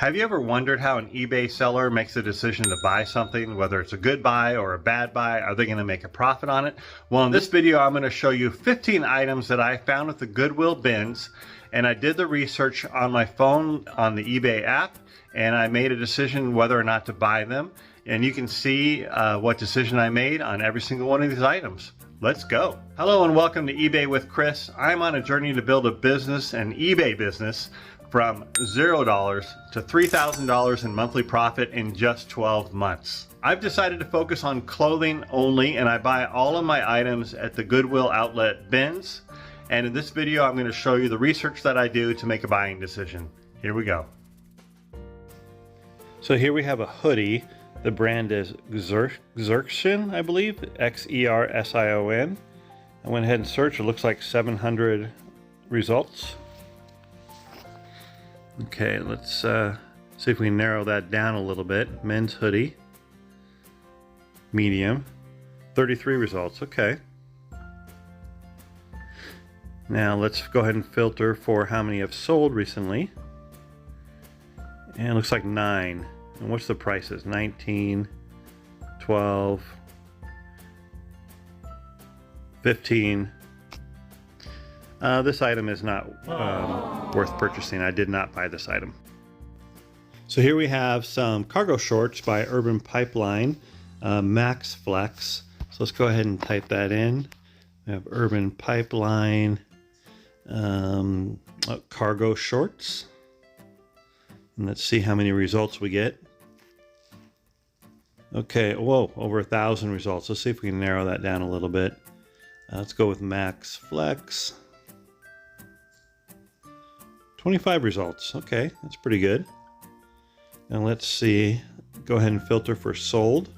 Have you ever wondered how an eBay seller makes a decision to buy something, whether it's a good buy or a bad buy? Are they going to make a profit on it? Well, in this video, I'm going to show you 15 items that I found at the Goodwill Bins, and I did the research on my phone on the eBay app, and I made a decision whether or not to buy them. And you can see what decision I made on every single one of these items. Let's go. Hello and welcome to eBay with Chris. I'm on a journey to build a business, an eBay business, from $0 to $3,000 in monthly profit in just 12 months. I've decided to focus on clothing only, and I buy all of my items at the Goodwill outlet bins. And in this video, I'm going to show you the research that I do to make a buying decision. Here we go. So here we have a hoodie. The brand is Xerxion, I believe, X-E-R-S-I-O-N. I went ahead and searched. It looks like 700 results. Okay, let's see if we can narrow that down a little bit. Men's hoodie, medium, 33 results. Okay. Now let's go ahead and filter for how many have sold recently. And it looks like 9. And what's the prices? 19, 12, 15. This item is not worth purchasing. I did not buy this item. So here we have some cargo shorts by Urban Pipeline, Max Flex. So let's go ahead and type that in. We have Urban Pipeline cargo shorts. And let's see how many results we get. Okay, whoa, over 1,000 results. Let's see if we can narrow that down a little bit. Let's go with Max Flex. 25 results. Okay, that's pretty good. And let's see, go ahead and filter for sold.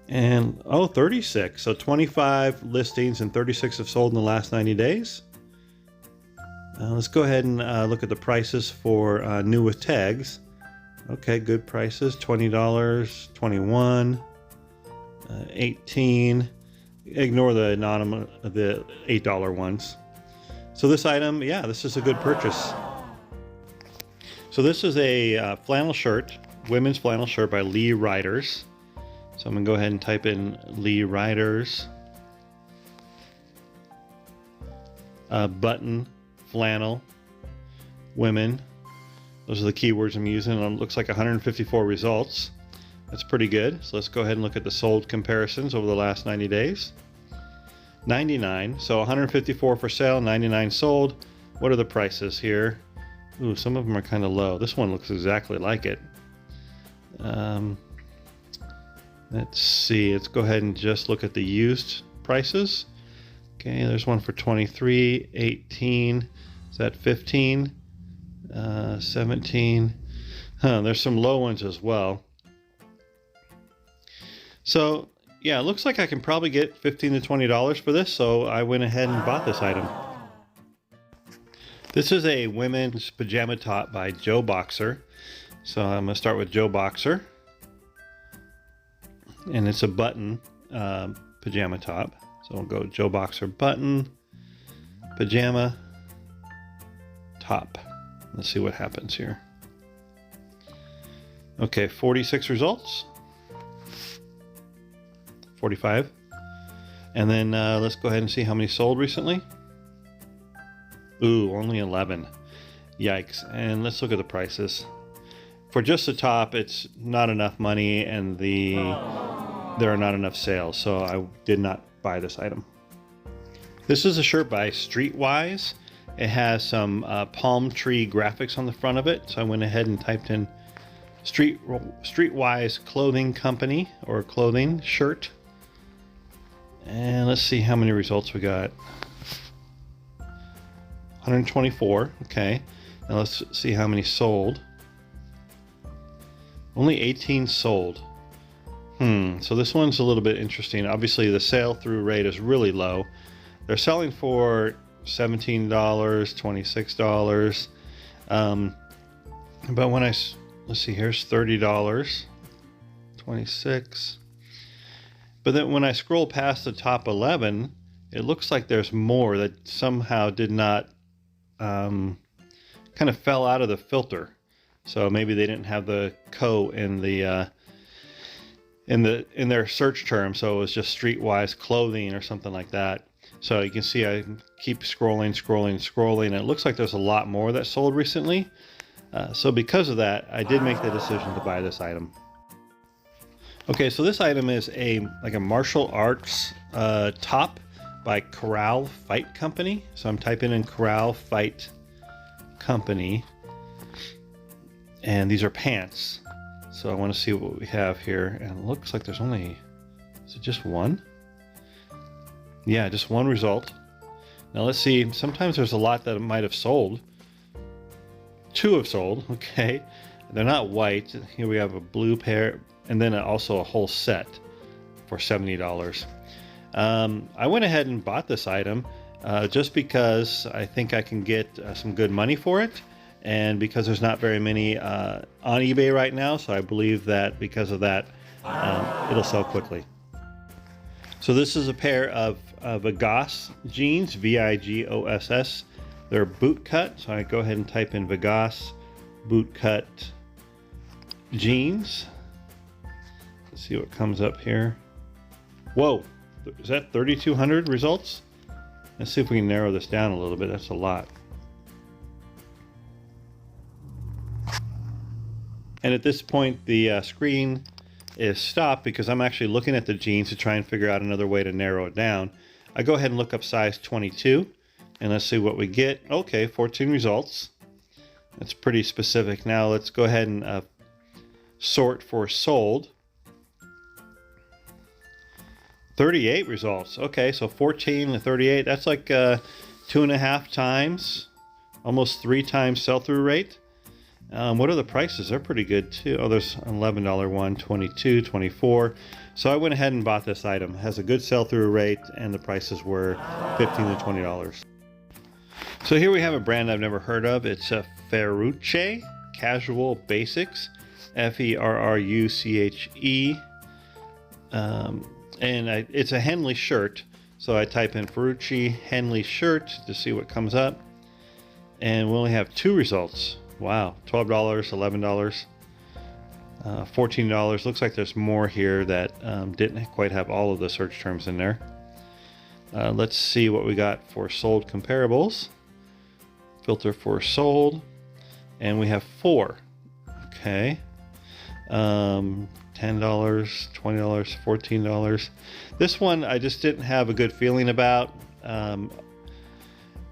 And 36. So 25 listings and 36 have sold in the last 90 days. Let's go ahead and look at the prices for new with tags. Okay, good prices. $20, $21, $18. Ignore the anonymous, the $8 ones. So this item, yeah, this is a good purchase. So this is a flannel shirt, women's flannel shirt by Lee Riders. So I'm gonna go ahead and type in Lee Riders. Button, flannel, women. Those are the keywords I'm using. It looks like 154 results. That's pretty good. So let's go ahead and look at the sold comparisons over the last 90 days. 99, so 154 for sale, 99 sold. What are the prices here? Ooh, some of them are kind of low. This one looks exactly like it. Let's see, let's go ahead and just look at the used prices. Okay, there's one for 23, 18, is that 15, 17. There's some low ones as well. So yeah, it looks like I can probably get $15 to $20 for this, so I went ahead and bought this item. This is a women's pajama top by Joe Boxer. So I'm going to start with Joe Boxer. And it's a button pajama top. So we'll go Joe Boxer button, pajama, top. Let's see what happens here. Okay, 46 results. 45. And then let's go ahead and see how many sold recently. Ooh, only 11. Yikes. And let's look at the prices. For just the top, it's not enough money, and there are not enough sales, so I did not buy this item. This is a shirt by Streetwise. It has some palm tree graphics on the front of it, so I went ahead and typed in Streetwise Clothing Company, or clothing shirt. And let's see how many results we got. 124, okay. Now let's see how many sold. Only 18 sold. So this one's a little bit interesting. Obviously the sale through rate is really low. They're selling for $17, $26. But when let's see, here's $30, 26. But then when I scroll past the top 11, it looks like there's more that somehow did not kind of fell out of the filter. So maybe they didn't have the co in the in their search term, so it was just streetwise clothing or something like that. So you can see I keep scrolling, and it looks like there's a lot more that sold recently. So because of that, I did make the decision to buy this item. Okay, so this item is like a martial arts top by Corral Fight Company. So I'm typing in Corral Fight Company, and these are pants. So I want to see what we have here, and it looks like there's only, is it just one? Yeah, just one result. Now let's see, sometimes there's a lot that might have sold. Two have sold, okay. They're not white. Here we have a blue pair, and then also a whole set for $70. I went ahead and bought this item just because I think I can get some good money for it, and because there's not very many on eBay right now, so I believe that because of that, it'll sell quickly. So this is a pair of Vigoss jeans, V-I-G-O-S-S. They're boot cut, so I go ahead and type in Vigoss boot cut jeans. Let's see what comes up here. Whoa, is that 3,200 results? Let's see if we can narrow this down a little bit. That's a lot. And at this point, the screen is stopped because I'm actually looking at the jeans to try and figure out another way to narrow it down. I go ahead and look up size 22, and let's see what we get. Okay, 14 results. That's pretty specific. Now let's go ahead and sort for sold. 38 results. Okay, so 14 to 38. That's like 2.5 times, almost 3 times sell-through rate. What are the prices? They're pretty good too. Oh, there's an $11 one, 22, 24. So I went ahead and bought this item. It has a good sell-through rate, and the prices were $15 to $20. So here we have a brand I've never heard of. It's a Ferruche Casual Basics, F-E-R-R-U-C-H-E. And it's a Henley shirt. So I type in Ferruche Henley shirt to see what comes up. And we only have 2 results. Wow, $12, $11, $14. Looks like there's more here that didn't quite have all of the search terms in there. Let's see what we got for sold comparables. Filter for sold, and we have 4. Okay, $10, $20, $14. This one I just didn't have a good feeling about.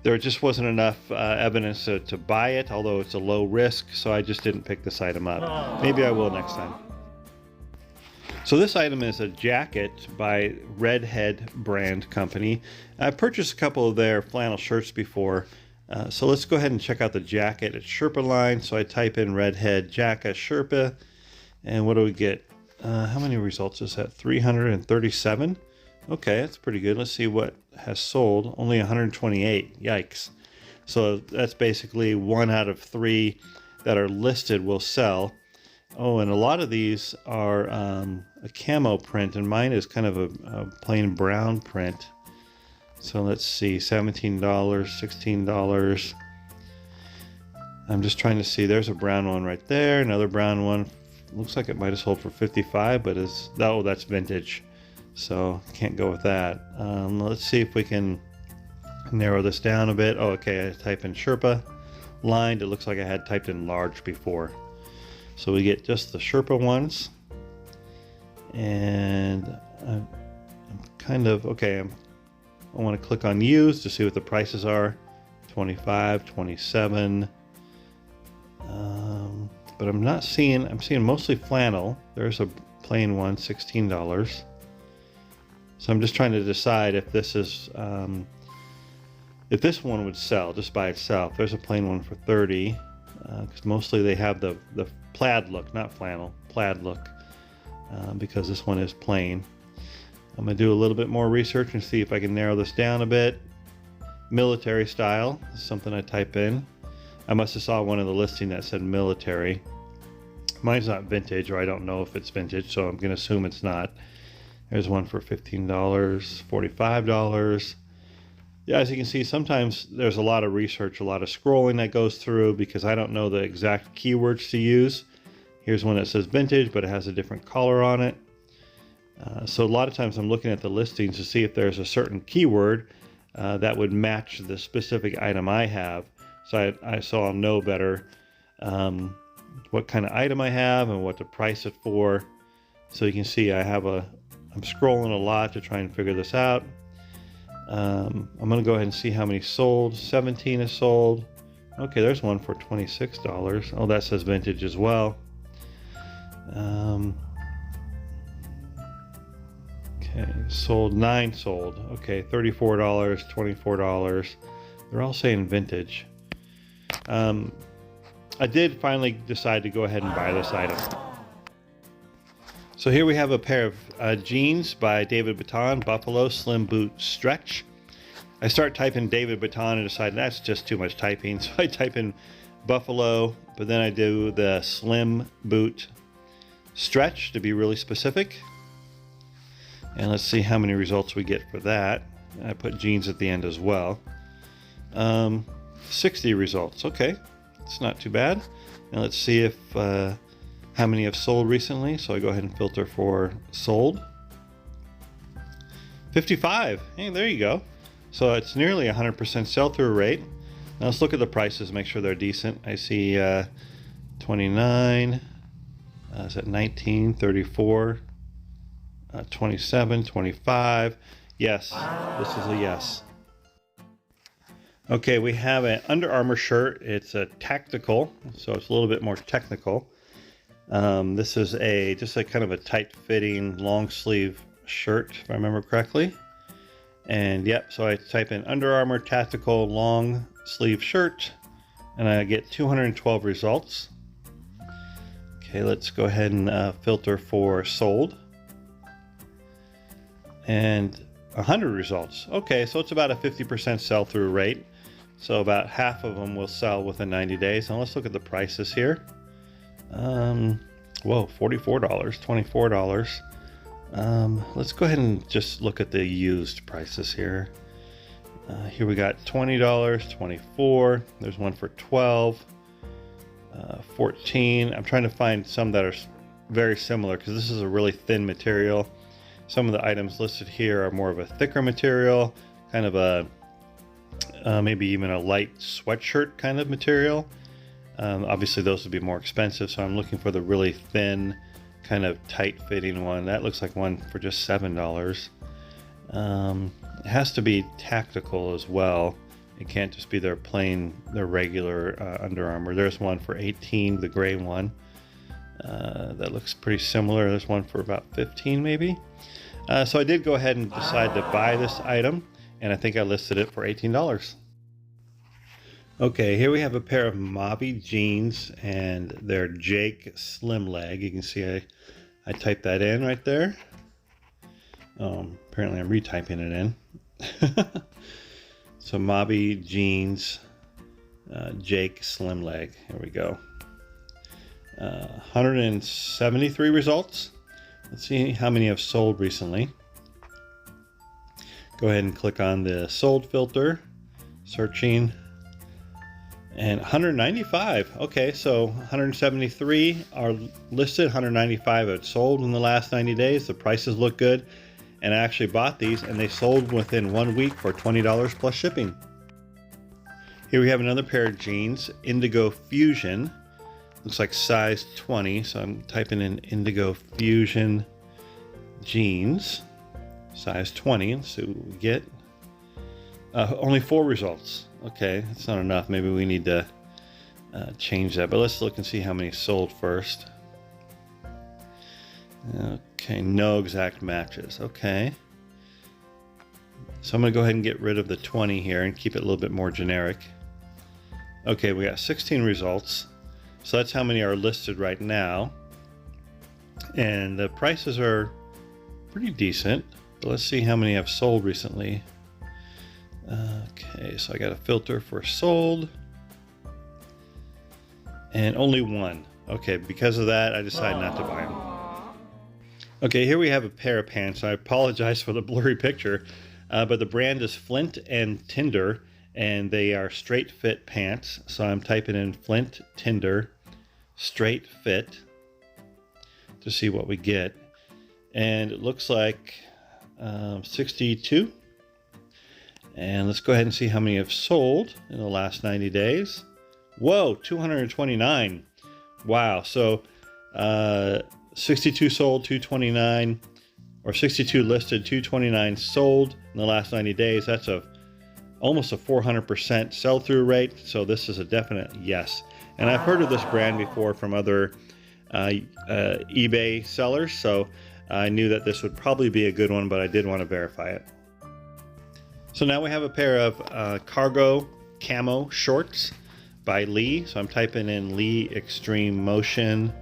There just wasn't enough evidence to buy it, although it's a low risk, so I just didn't pick this item up. Maybe I will next time. So this item is a jacket by Redhead brand company. I've purchased a couple of their flannel shirts before, so let's go ahead and check out the jacket. It's Sherpa line, so I type in Redhead jacket Sherpa, and what do we get? How many results is that? 337. Okay, that's pretty good. Let's see what has sold. Only 128. Yikes. So that's basically 1 out of 3 that are listed will sell. Oh, and a lot of these are a camo print, and mine is kind of a plain brown print. So let's see, $17, $16. I'm just trying to see. There's a brown one right there. Another brown one. Looks like it might have sold for $55, but oh, that's vintage. So can't go with that. Let's see if we can narrow this down a bit. Oh, okay, I type in Sherpa lined. It looks like I had typed in large before. So we get just the Sherpa ones. And I'm kind of, okay, I want to click on use to see what the prices are. 25, 27. But I'm not seeing, I'm seeing mostly flannel. There's a plain one, $16. So I'm just trying to decide if this is, if this one would sell just by itself. There's a plain one for 30, because mostly they have the plaid look, not flannel, plaid look, because this one is plain. I'm gonna do a little bit more research and see if I can narrow this down a bit. Military style is something I type in. I must have saw one of the listing that said military. Mine's not vintage, or I don't know if it's vintage, so I'm gonna assume it's not. There's one for $15, $45. Yeah, as you can see, sometimes there's a lot of research, a lot of scrolling that goes through because I don't know the exact keywords to use. Here's one that says vintage, but it has a different color on it. So a lot of times I'm looking at the listings to see if there's a certain keyword that would match the specific item I have. So I'll know better what kind of item I have and what to price it for. So you can see I'm scrolling a lot to try and figure this out. I'm gonna go ahead and see how many sold. 17 is sold. Okay, there's one for $26. Oh, that says vintage as well. Okay, sold 9 sold. Okay, $34, $24. They're all saying vintage. I did finally decide to go ahead and buy this item. So here we have a pair of jeans by David Baton, Buffalo Slim Boot Stretch. I start typing David Baton and decide that's just too much typing. So I type in Buffalo, but then I do the Slim Boot Stretch to be really specific. And let's see how many results we get for that. I put jeans at the end as well. 60 results. Okay, it's not too bad. Now let's see if how many have sold recently. So I go ahead and filter for sold. 55. Hey, there you go. So it's nearly 100% sell-through rate. Now let's look at the prices, make sure they're decent. I see 29. Is that 19, 34, 27, 25. Yes, this is a yes. Okay, we have an Under Armour shirt. It's a tactical, so it's a little bit more technical. This is just a kind of a tight-fitting long sleeve shirt, if I remember correctly. And yep, so I type in Under Armour tactical long sleeve shirt, and I get 212 results. Okay, let's go ahead and filter for sold. And 100 results. Okay, so it's about a 50% sell-through rate. So about half of them will sell within 90 days. Now let's look at the prices here. Whoa, $44, $24. Let's go ahead and just look at the used prices here. Here we got $20, 24. There's one for 12, 14. I'm trying to find some that are very similar because this is a really thin material. Some of the items listed here are more of a thicker material, kind of a maybe even a light sweatshirt kind of material. Obviously those would be more expensive, so I'm looking for the really thin, kind of tight fitting one. That looks like one for just $7. It has to be tactical as well. It can't just be their regular Under Armour. There's one for 18, the gray one. That looks pretty similar. There's one for about 15 maybe. So I did go ahead and decide to buy this item, and I think I listed it for $18. Okay, here we have a pair of Mobby jeans, and they're Jake Slim Leg. You can see I typed that in right there. Apparently I'm retyping it in. So Mobby jeans, Jake Slim Leg. Here we go. 173 results. Let's see how many have sold recently. Go ahead and click on the sold filter, searching, and 195. Okay, so 173 are listed, 195 have sold in the last 90 days. The prices look good, and I actually bought these and they sold within 1 week for $20 plus shipping. Here we have another pair of jeans, Indigo Fusion. Looks like size 20, so I'm typing in Indigo Fusion jeans, size 20. Let's see what we get. Only 4 results. Okay, that's not enough. Maybe we need to change that, but let's look and see how many sold first. Okay, no exact matches. Okay. So I'm going to go ahead and get rid of the 20 here and keep it a little bit more generic. Okay, we got 16 results. So that's how many are listed right now. And the prices are pretty decent. But let's see how many have sold recently. Okay, so I got a filter for sold. And only 1. Okay, because of that, I decided not to buy them. Okay, here we have a pair of pants. I apologize for the blurry picture. but the brand is Flint and Tinder, and they are straight fit pants. So I'm typing in Flint Tinder straight fit to see what we get, and it looks like 62. And let's go ahead and see how many have sold in the last 90 days. Whoa, 229. Wow. So 62 sold, 229, or 62 listed, 229 sold in the last 90 days. That's almost a 400% sell-through rate. So this is a definite yes. And I've heard of this brand before from other eBay sellers, so I knew that this would probably be a good one, but I did want to verify it. So now we have a pair of cargo camo shorts by Lee. So I'm typing in Lee Extreme Motion.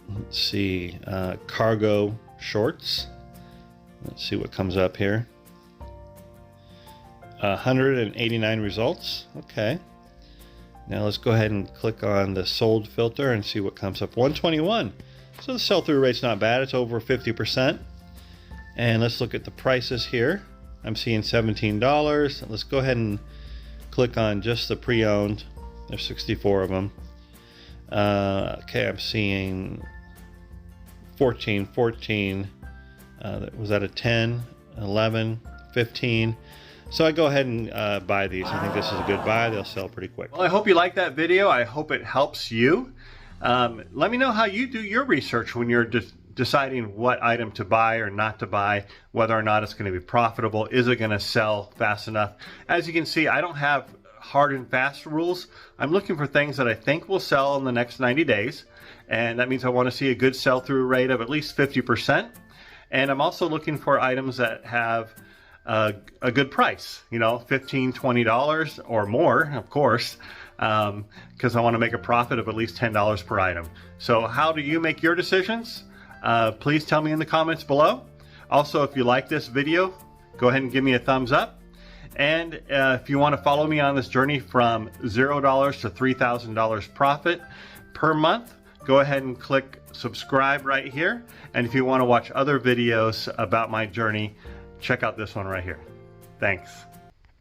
Let's see, cargo shorts. Let's see what comes up here. 189 results. Okay. Now let's go ahead and click on the sold filter and see what comes up. 121. So the sell-through rate's not bad. It's over 50%. And let's look at the prices here. I'm seeing $17. Let's go ahead and click on just the pre-owned. There's 64 of them. Okay, I'm seeing 14. Was that a 10, 11, 15? So I go ahead and buy these. I think this is a good buy. They'll sell pretty quick. Well, I hope you liked that video. I hope it helps you. Let me know how you do your research when you're deciding what item to buy or not to buy, whether or not it's going to be profitable. Is it going to sell fast enough? As you can see, I don't have hard and fast rules. I'm looking for things that I think will sell in the next 90 days. And that means I want to see a good sell-through rate of at least 50%. And I'm also looking for items that have a good price, you know, $15, $20 or more, of course, because I want to make a profit of at least $10 per item. So how do you make your decisions? Please tell me in the comments below. Also, if you like this video, go ahead and give me a thumbs up. And if you want to follow me on this journey from $0 to $3,000 profit per month, go ahead and click subscribe right here. And if you want to watch other videos about my journey, check out this one right here. Thanks.